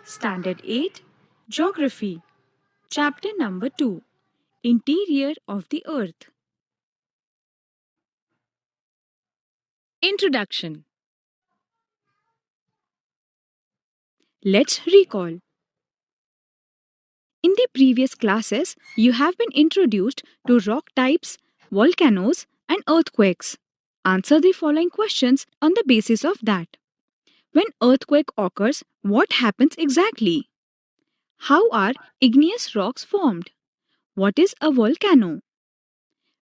Standard 8 Geography Chapter number 2 Interior of the Earth. Introduction. Let's recall. In the previous classes, you have been introduced to rock types, volcanoes, and earthquakes. Answer the following questions on the basis of that. When earthquake occurs, what happens exactly? How are igneous rocks formed? What is a volcano?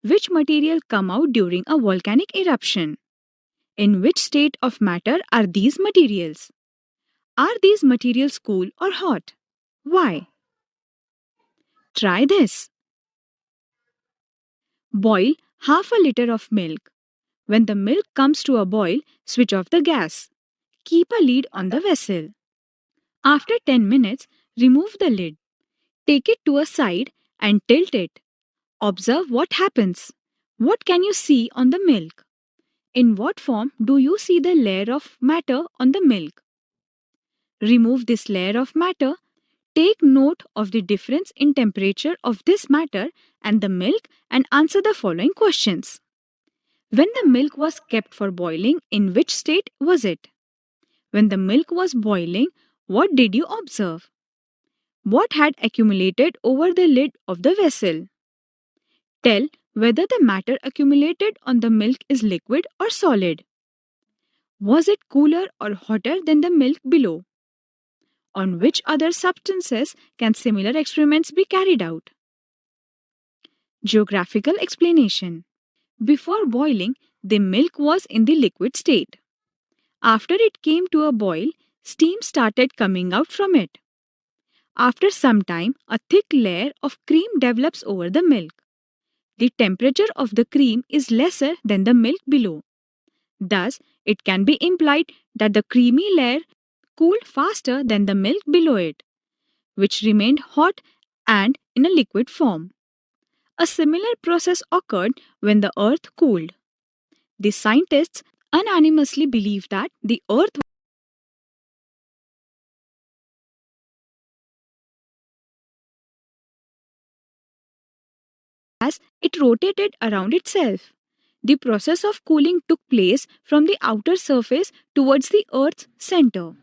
Which material come out during a volcanic eruption? In which state of matter are these materials? Are these materials cool or hot? Why? Try this. Boil half a liter of milk. When the milk comes to a boil, switch off the gas. Keep a lid on the vessel. After 10 minutes, remove the lid. Take it to a side and tilt it. Observe what happens. What can you see on the milk? In what form do you see the layer of matter on the milk? Remove this layer of matter. Take note of the difference in temperature of this matter and the milk and answer the following questions. When the milk was kept for boiling, in which state was it? When the milk was boiling, what did you observe? What had accumulated over the lid of the vessel? Tell whether the matter accumulated on the milk is liquid or solid. Was it cooler or hotter than the milk below? On which other substances can similar experiments be carried out? Geographical explanation. Before boiling, the milk was in the liquid state. After it came to a boil, steam started coming out from it. After some time, a thick layer of cream develops over the milk. The temperature of the cream is lesser than the milk below. Thus, it can be implied that the creamy layer cooled faster than the milk below it, which remained hot and in a liquid form. A similar process occurred when the earth cooled. The scientists unanimously believe that the earth as it rotated around itself. The process of cooling took place from the outer surface towards the earth's center.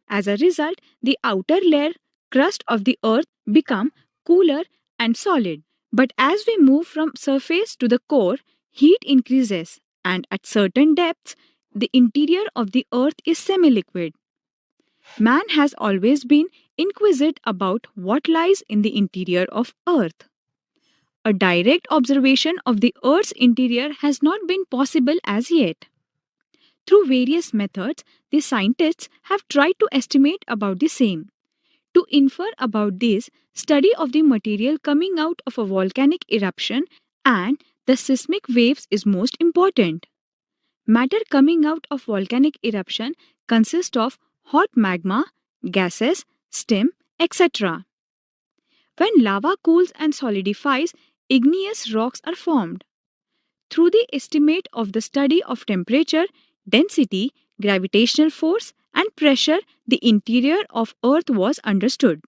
As a result, the outer layer crust of the earth become cooler and solid. But as we move from surface to the core, heat increases and at certain depths, the interior of the earth is semi-liquid. Man has always been inquisitive about what lies in the interior of earth. A direct observation of the earth's interior has not been possible as yet. Through various methods, the scientists have tried to estimate about the same. To infer about this, study of the material coming out of a volcanic eruption and the seismic waves is most important. Matter coming out of volcanic eruption consists of hot magma, gases, steam, etc. When lava cools and solidifies, igneous rocks are formed. Through the estimate of the study of temperature, density, gravitational force, and pressure, the interior of Earth was understood.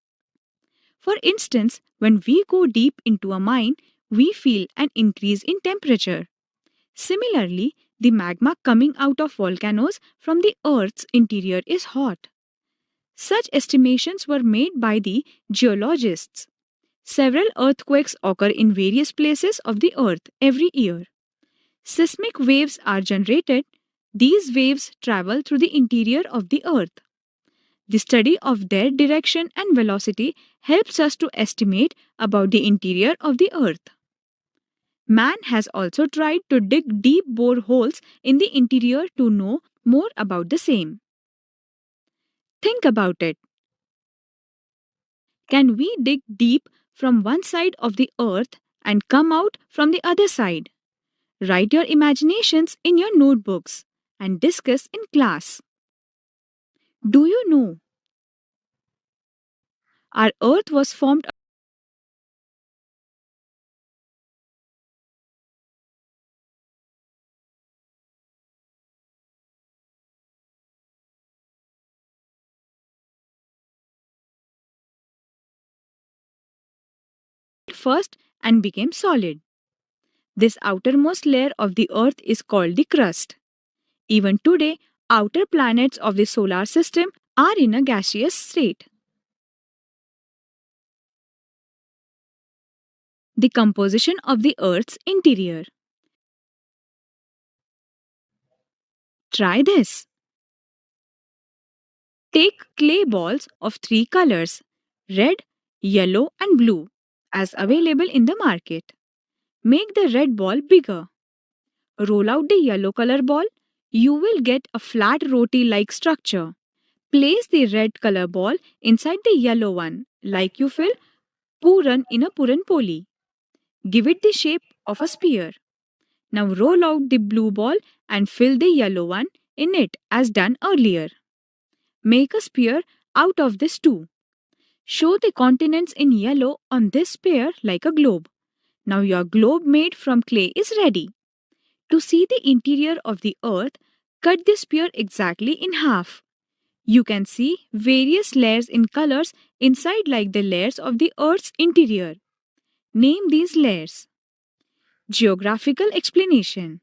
For instance, when we go deep into a mine, we feel an increase in temperature. Similarly, the magma coming out of volcanoes from the Earth's interior is hot. Such estimations were made by the geologists. Several earthquakes occur in various places of the Earth every year. Seismic waves are generated. These waves travel through the interior of the Earth. The study of their direction and velocity helps us to estimate about the interior of the Earth. Man has also tried to dig deep bore holes in the interior to know more about the same. Think about it. Can we dig deep from one side of the Earth and come out from the other side? Write your imaginations in your notebooks and discuss in class. Do you know our Earth was formed first and became solid. This outermost layer of the Earth is called the crust. Even today, outer planets of the solar system are in a gaseous state. The composition of the Earth's interior. Try this. Take clay balls of three colors red, yellow, and blue as available in the market. Make the red ball bigger. Roll out the yellow color ball. You will get a flat roti like structure. Place the red color ball inside the yellow one, like you fill puran in a puran poli. Give it the shape of a spear. Now roll out the blue ball and fill the yellow one in it as done earlier. Make a spear out of this too. Show the continents in yellow on this spear like a globe. Now your globe made from clay is ready. To see the interior of the earth, cut the spear exactly in half. You can see various layers in colors inside like the layers of the earth's interior. Name these layers. Geographical explanation.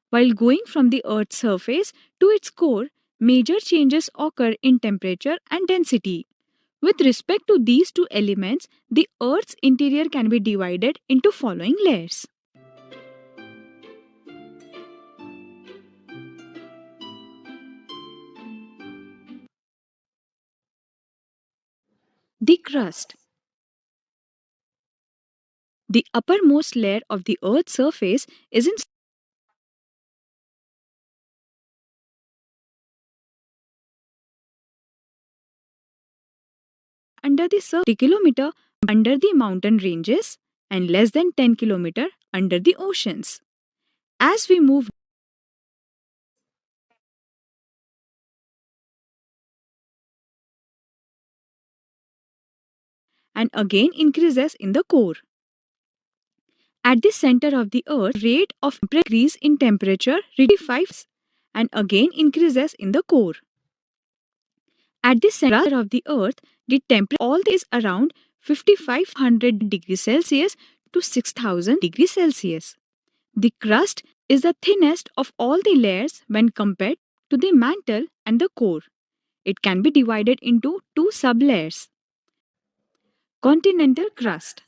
While going from the earth's surface to its core, major changes occur in temperature and density. With respect to these two elements, the earth's interior can be divided into following layers. The crust. The uppermost layer of the Earth's surface is in under the 30 kilometer under the mountain ranges and less than 10 kilometer under the oceans. As we move and again increases in the core. At the center of the Earth, rate of increase in temperature reduces and again increases in the core. At the center of the Earth, the temperature all is around 5500 degrees Celsius to 6000 degrees Celsius. The crust is the thinnest of all the layers when compared to the mantle and the core. It can be divided into two sublayers. Continental crust.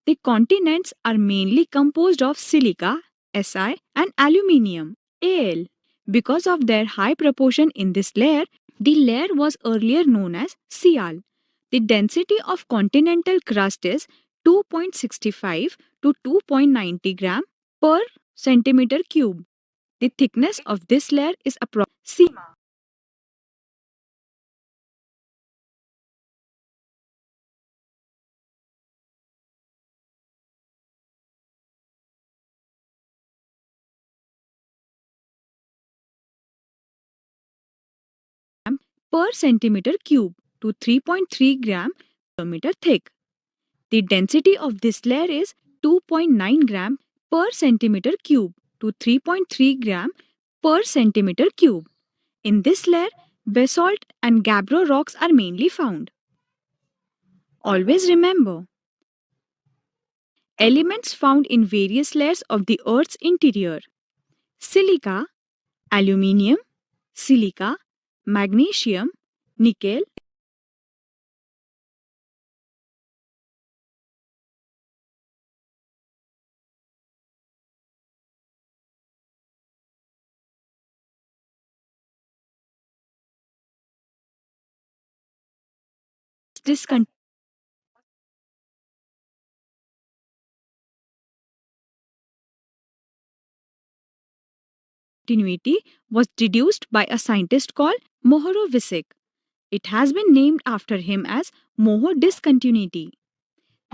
The continents are mainly composed of silica, Si, and aluminium, Al. Because of their high proportion in this layer, the layer was earlier known as Sial. The density of continental crust is 2.65 to 2.90 gram per centimeter cube. The thickness of this layer is approximately per centimeter cube to 3.3 gram per meter thick. The density of this layer is 2.9 gram per centimeter cube to 3.3 gram per centimeter cube. In this layer, basalt and gabbro rocks are mainly found. Always remember, elements found in various layers of the Earth's interior. Silica, aluminium, silica, magnesium, nickel, discontinuity was deduced by a scientist called Mohorovicic. It has been named after him as Moho discontinuity.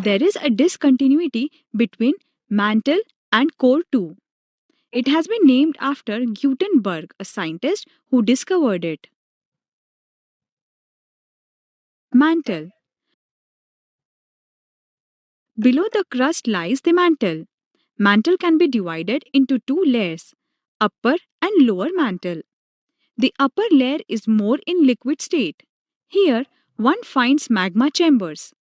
There is a discontinuity between mantle and core too. It has been named after Gutenberg, a scientist who discovered it. Mantle. Below the crust lies the mantle. Mantle can be divided into two layers, upper and lower mantle. The upper layer is more in liquid state. Here, one finds magma chambers.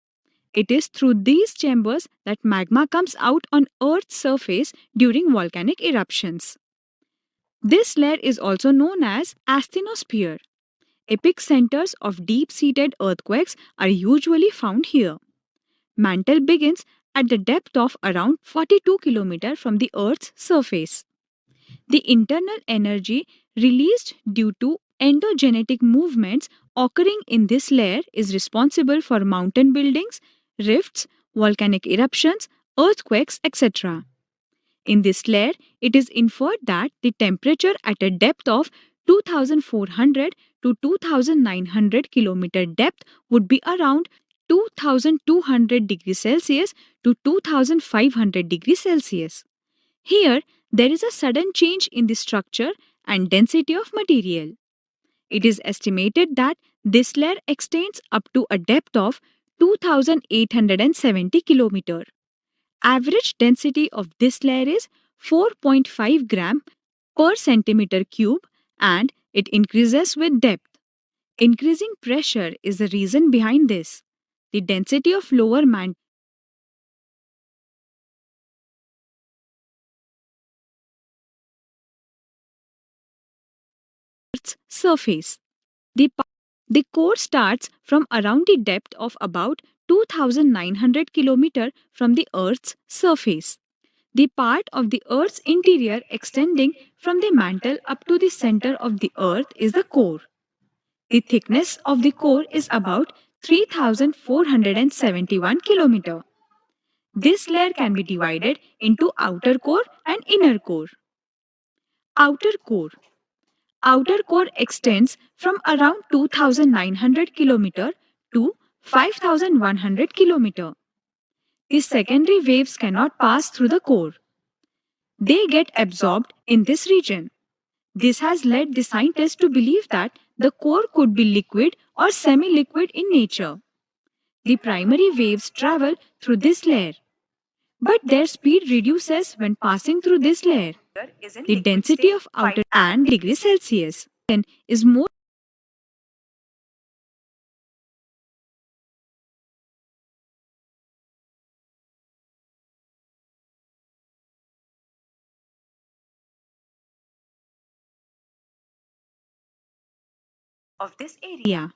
It is through these chambers that magma comes out on Earth's surface during volcanic eruptions. This layer is also known as asthenosphere. Epic centers of deep-seated earthquakes are usually found here. Mantle begins at the depth of around 42 km from the Earth's surface. The internal energy released due to endogenetic movements occurring in this layer is responsible for mountain buildings, rifts, volcanic eruptions, earthquakes, etc. In this layer, it is inferred that the temperature at a depth of 2400 to 2900 km depth would be around 2200 degrees Celsius to 2500 degrees Celsius. Here, there is a sudden change in the structure and density of material. It is estimated that this layer extends up to a depth of 2870 km. Average density of this layer is 4.5 gram per centimeter cube and it increases with depth. Increasing pressure is the reason behind this. The density of lower mantle surface. The, pa- the core starts from around the depth of about 2900 km from the Earth's surface. The part of the Earth's interior extending from the mantle up to the center of the Earth is the core. The thickness of the core is about 3471 km. This layer can be divided into outer core and inner core. Outer core. Outer core extends from around 2900 km to 5100 km. The secondary waves cannot pass through the core. They get absorbed in this region. This has led the scientists to believe that the core could be liquid or semi-liquid in nature. The primary waves travel through this layer, but their speed reduces when passing through this layer. The density of outer and degrees Celsius then is more of this area.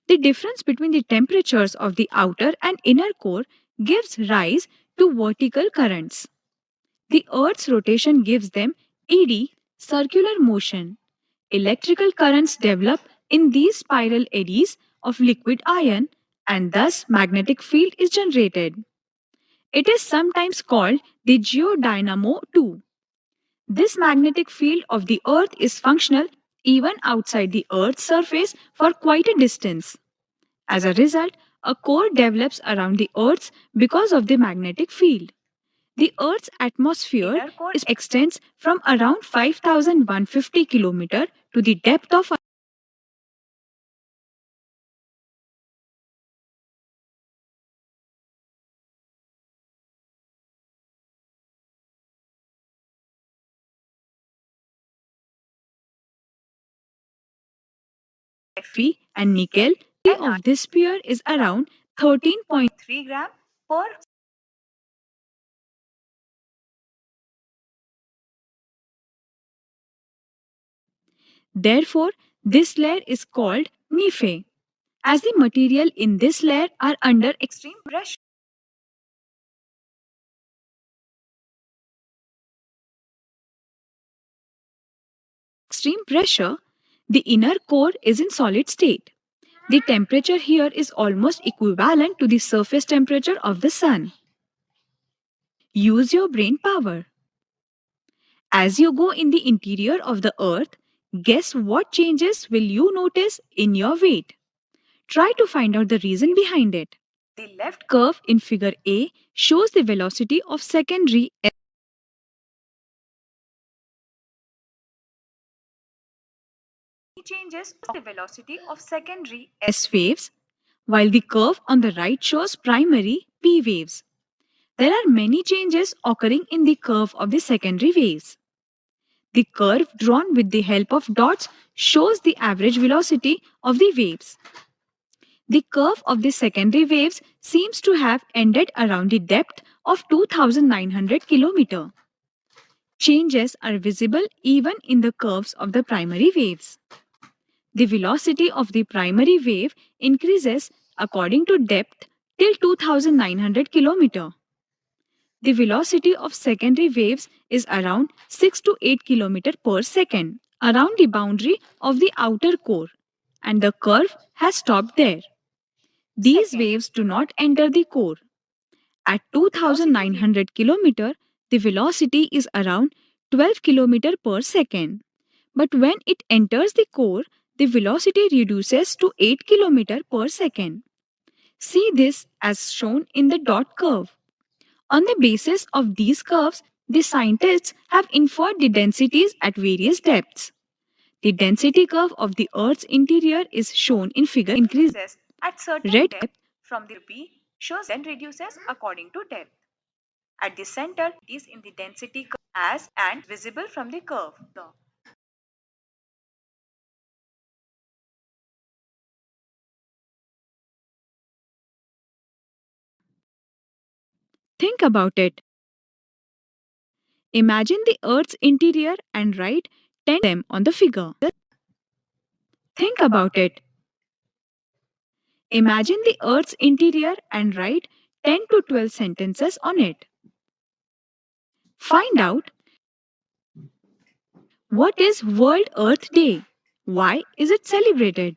The difference between the temperatures of the outer and inner core gives rise to vertical currents. The Earth's rotation gives them eddy, circular motion. Electrical currents develop in these spiral eddies of liquid iron and thus magnetic field is generated. It is sometimes called the geodynamo too. This magnetic field of the Earth is functional even outside the Earth's surface for quite a distance. As a result, a core develops around the Earth because of the magnetic field. The Earth's atmosphere extends from around 5150 km to the depth of Fe and nickel of this sphere is around 13.3 gram per. Therefore, this layer is called Nephe, as the material in this layer are under extreme pressure. Extreme pressure, the inner core is in solid state. The temperature here is almost equivalent to the surface temperature of the sun. Use your brain power. As you go in the interior of the earth, guess what changes will you notice in your weight? Try to find out the reason behind it. The left curve in figure A shows the velocity of secondary changes of the velocity of secondary S waves, while the curve on the right shows primary P waves. There are many changes occurring in the curve of the secondary waves. The curve drawn with the help of dots shows the average velocity of the waves. The curve of the secondary waves seems to have ended around the depth of 2900 km. Changes are visible even in the curves of the primary waves. The velocity of the primary wave increases according to depth till 2900 km. The velocity of secondary waves is around 6 to 8 km per second around the boundary of the outer core, and the curve has stopped there. These waves do not enter the core. At 2900 km, the velocity is around 12 km per second. But when it enters the core, the velocity reduces to 8 km per second. See this as shown in the dot curve. On the basis of these curves, the scientists have inferred the densities at various depths. The density curve of the Earth's interior is shown in figure increases at certain red depth from the B shows then reduces according to depth. At the center is in the density curve as and visible from the curve. Think about it. Imagine the Earth's interior and write 10 them on the figure. Think about it. Imagine the Earth's interior and write 10 to 12 sentences on it. Find out what is World Earth Day? Why is it celebrated?